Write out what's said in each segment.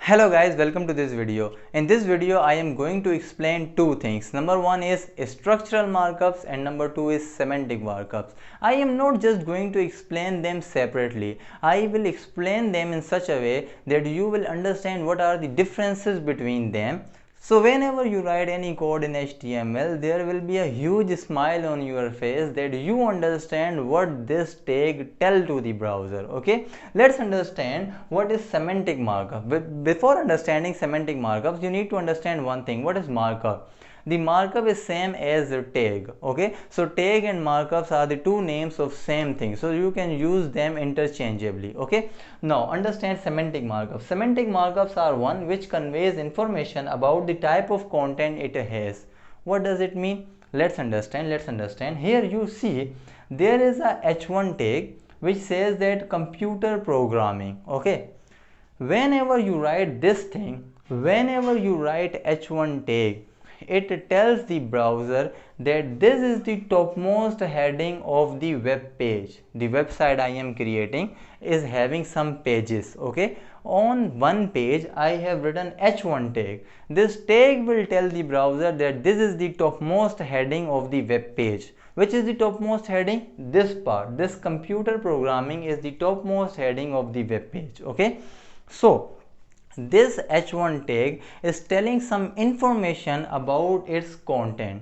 Hello guys, welcome to this video. In this video I am going to explain two things. Number one is structural markups and number two is semantic markups. I am not just going to explain them separately. I will explain them in such a way that you will understand what are the differences between them. So whenever you write any code in HTML, there will be a huge smile on your face that you understand what this tag tell to the browser. Okay, let's understand what is semantic markup. But before understanding semantic markups, you need to understand one thing. What is markup? The markup is same as a tag. Okay, so tag and markups are the two names of same thing, so you can use them interchangeably. Okay, now understand semantic markups. Semantic markups are one which conveys information about the type of content it has. What does it mean? Let's understand. Here you see there is a h1 tag which says that computer programming. Okay, whenever you write this thing, whenever you write h1 tag, it tells the browser that this is the topmost heading of the web page. The website I am creating is having some pages. Okay, on one page I have written h1 tag. This tag will tell the browser that this is the topmost heading of the web page. Which is the topmost heading? This part, this computer programming is the topmost heading of the web page. Okay, so this h1 tag is telling some information about its content.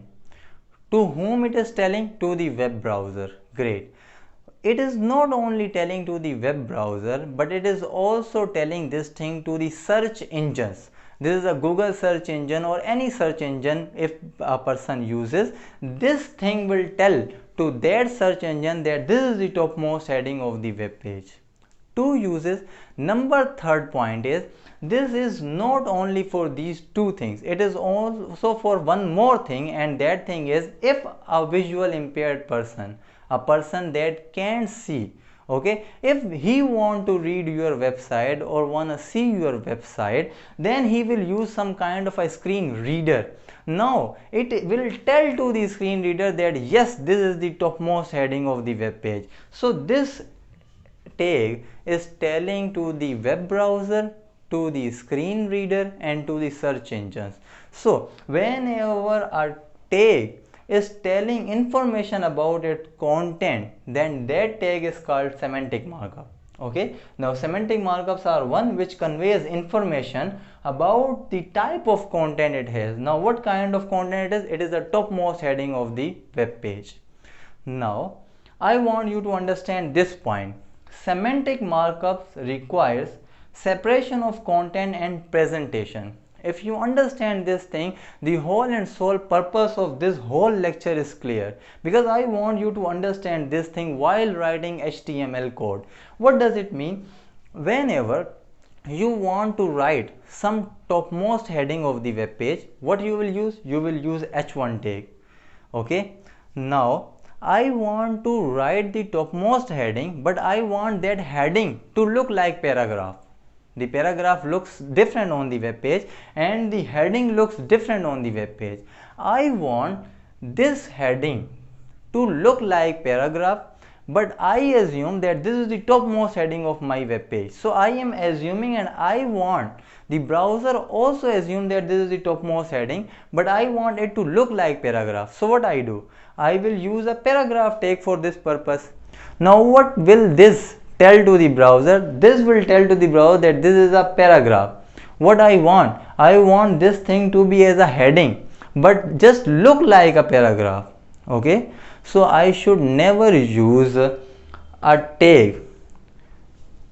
To whom it is telling? To the web browser. Great. It is not only telling to the web browser, but it is also telling this thing to the search engines. This is a Google search engine or any search engine if a person uses. This thing will tell to that search engine that this is the topmost heading of the web page. Two uses. Number third point is, this is not only for these two things, it is also for one more thing, and that thing is if a visual impaired person, a person that can't see, okay, if he want to read your website or want to see your website, then he will use some kind of a screen reader. Now it will tell to the screen reader that yes, this is the topmost heading of the web page. So this tag is telling to the web browser, to the screen reader and to the search engines. So whenever a tag is telling information about its content, then that tag is called semantic markup. Okay, now semantic markups are one which conveys information about the type of content it has. Now what kind of content it is? It is the topmost heading of the web page. Now I want you to understand this point. Semantic markups requires separation of content and presentation. If you understand this thing, the whole and sole purpose of this whole lecture is clear, because I want you to understand this thing while writing HTML code. What does it mean? Whenever you want to write some topmost heading of the web page, what you will use? You will use h1 tag. Okay, now I want to write the topmost heading, but I want that heading to look like paragraph. The paragraph looks different on the web page and the heading looks different on the web page. I want this heading to look like paragraph, but I assume that this is the topmost heading of my web page. So I am assuming, and I want the browser also assume that this is the topmost heading, but I want it to look like paragraph. So what I do? I will use a paragraph tag for this purpose. Now what will this tell to the browser? This will tell to the browser that this is a paragraph. What I want this thing to be as a heading, but just look like a paragraph. Okay, so I should never use a tag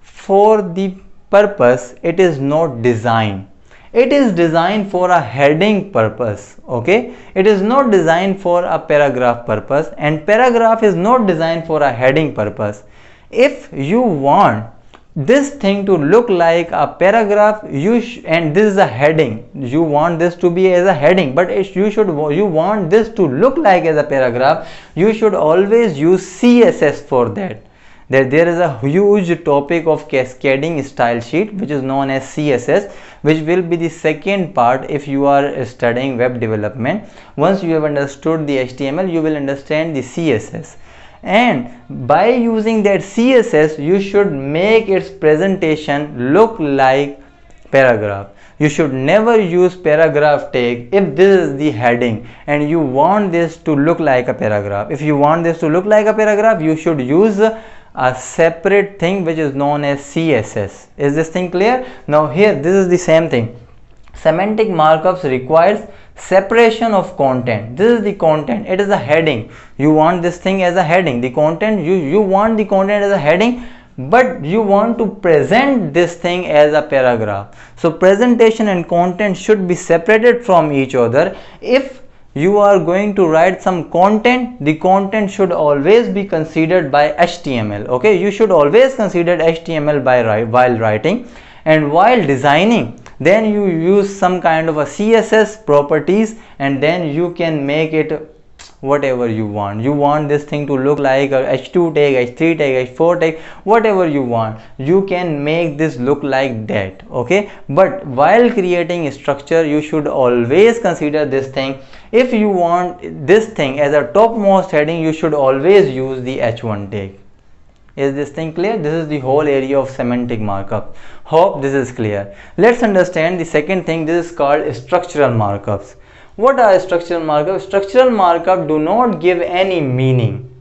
for the purpose it is not designed. It is designed for a heading purpose. Okay, it is not designed for a paragraph purpose, and paragraph is not designed for a heading purpose. If you want this thing to look like a paragraph, and this is a heading, you want this to be as a heading, but you want this to look like as a paragraph, you should always use CSS for that. There is a huge topic of cascading style sheet which is known as CSS, which will be the second part if you are studying web development. Once you have understood the HTML, you will understand the CSS. And by using that CSS, you should make its presentation look like paragraph. You should never use paragraph tag if this is the heading and you want this to look like a paragraph. If you want this to look like a paragraph, you should use a separate thing which is known as CSS. Is this thing clear? Now here this is the same thing. Semantic markups requires separation of content. This is the content, it is a heading. You want this thing as a heading, the content, you want the content as a heading, but you want to present this thing as a paragraph. So presentation and content should be separated from each other. If you are going to write some content, the content should always be considered by HTML. Okay, you should always consider HTML while writing, and while designing, then you use some kind of a CSS properties, and then you can make it whatever you want. You want this thing to look like a H2 tag, H3 tag, H4 tag, whatever you want, you can make this look like that. Okay, but while creating a structure, you should always consider this thing. If you want this thing as a topmost heading, you should always use the H1 tag. Is this thing clear? This is the whole area of semantic markup. Hope this is clear. Let's understand the second thing. This is called structural markups. What are structural markups? Structural markup do not give any meaning.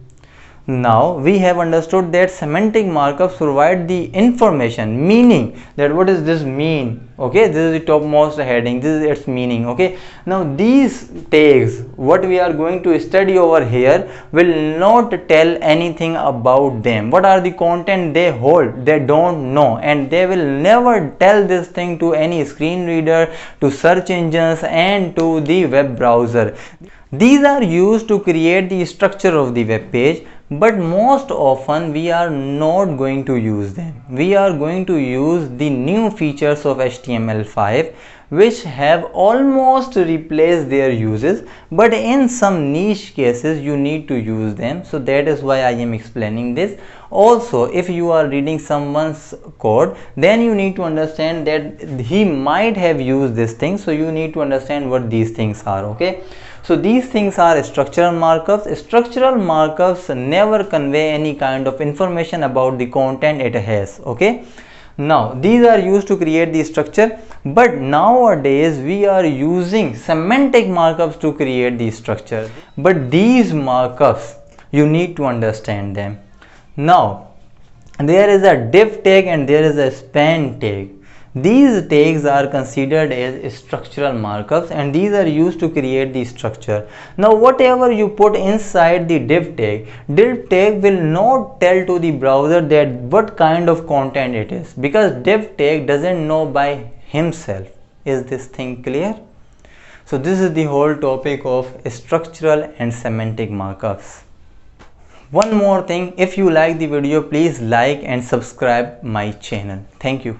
Now we have understood that semantic markups provide the information, meaning, that what does this mean. Okay, this is the topmost heading, this is its meaning. Okay, now these tags, what we are going to study over here, will not tell anything about them. What are the content they hold? They don't know, and they will never tell this thing to any screen reader, to search engines, and to the web browser. These are used to create the structure of the web page, but most often we are not going to use them. We are going to use the new features of HTML5, which have almost replaced their uses, but in some niche cases you need to use them. So that is why I am explaining this. Also, if you are reading someone's code, then you need to understand that he might have used this thing, so you need to understand what these things are. Okay, so these things are structural markups. Structural markups never convey any kind of information about the content it has. Okay, now these are used to create the structure, but nowadays we are using semantic markups to create the structure. But these markups, you need to understand them. Now there is a div tag and there is a span tag. These tags are considered as structural markups, and these are used to create the structure. Now whatever you put inside the div tag will not tell to the browser that what kind of content it is, because div tag doesn't know by himself. Is this thing clear? So this is the whole topic of structural and semantic markups. One more thing, if you like the video, please like and subscribe my channel. Thank you.